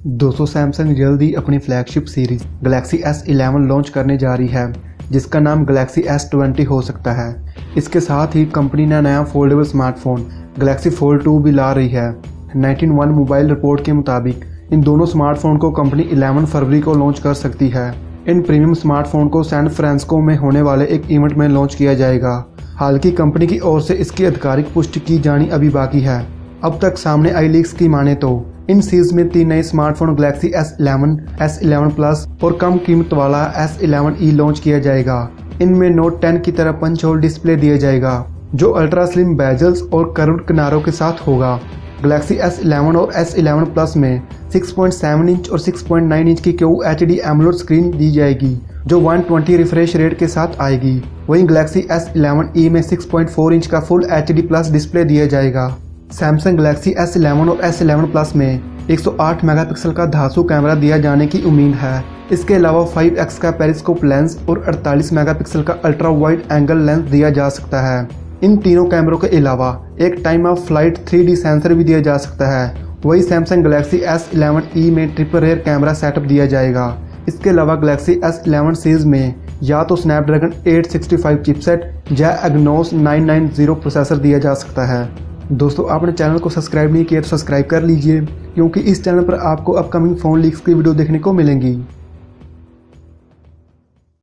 दोस्तों सैमसंग जल्द ही अपनी flagship series Galaxy S11 launch करने जा रही है, जिसका नाम गैलेक्सी S20 हो सकता है। इसके साथ ही कंपनी ने नया फोल्डेबल स्मार्टफोन गैलेक्सी फोल्ड 2 भी ला रही है। 19 मोबाइल रिपोर्ट के मुताबिक इन दोनों स्मार्टफोन को कंपनी 11 फरवरी को लॉन्च कर सकती है। इन प्रीमियम स्मार्टफोन को सैन फ्रांसिस्को में होने वाले एक इवेंट में लॉन्च किया जाएगा। हालांकि कंपनी की ओर से इसकी आधिकारिक पुष्टि की जानी अभी बाकी है। अब तक सामने आई लीक्स की माने तो इन सीरीज में 3 नए smartphone Galaxy S11, S11 plus और कम कीमत वाला S11e लॉन्च किया जाएगा। इनमें नोट 10 की तरह पंच होल डिस्प्ले दिया जाएगा, जो अल्ट्रा स्लिम बेजल्स और कर्व्ड किनारों के साथ होगा। गैलेक्सी S11 और S11 प्लस में 6.7 इंच और 6.9 इंच की QHD एमोलेड स्क्रीन दी जाएगी, जो 120 रिफ्रेश रेट के साथ आएगी। वहीं गैलेक्सी S11e में 6.4 इंच का फुल HD प्लस डिस्प्ले दिया जाएगा। सैमसंग गैलेक्सी S11 और S11 प्लस में 108 मेगापिक्सल का धांसू कैमरा दिया जाने की उम्मीद है। इसके अलावा 5x का पेरिस्कोप लेंस और 48 मेगापिक्सल का अल्ट्रा वाइड एंगल लेंस दिया जा सकता है। इन तीनों कैमरों के अलावा एक time of flight 3D sensor भी दिया जा सकता है। वही सैमसंग गैलेक्सी S11e में ट्रिपल रेयर कैमरा सेटअप दिया जाएगा। इसके अलावा गैलेक्सी S11 सीरीज में या तो स्नैपड्रैगन 865 चिपसेट या एग्नोस 990 प्रोसेसर दिया जा सकता है। दोस्तों, आपने चैनल को सब्सक्राइब नहीं किया तो सब्सक्राइब कर लीजिए, क्योंकि इस चैनल पर आपको अपकमिंग फ़ोन लीक्स की वीडियो देखने को मिलेंगी।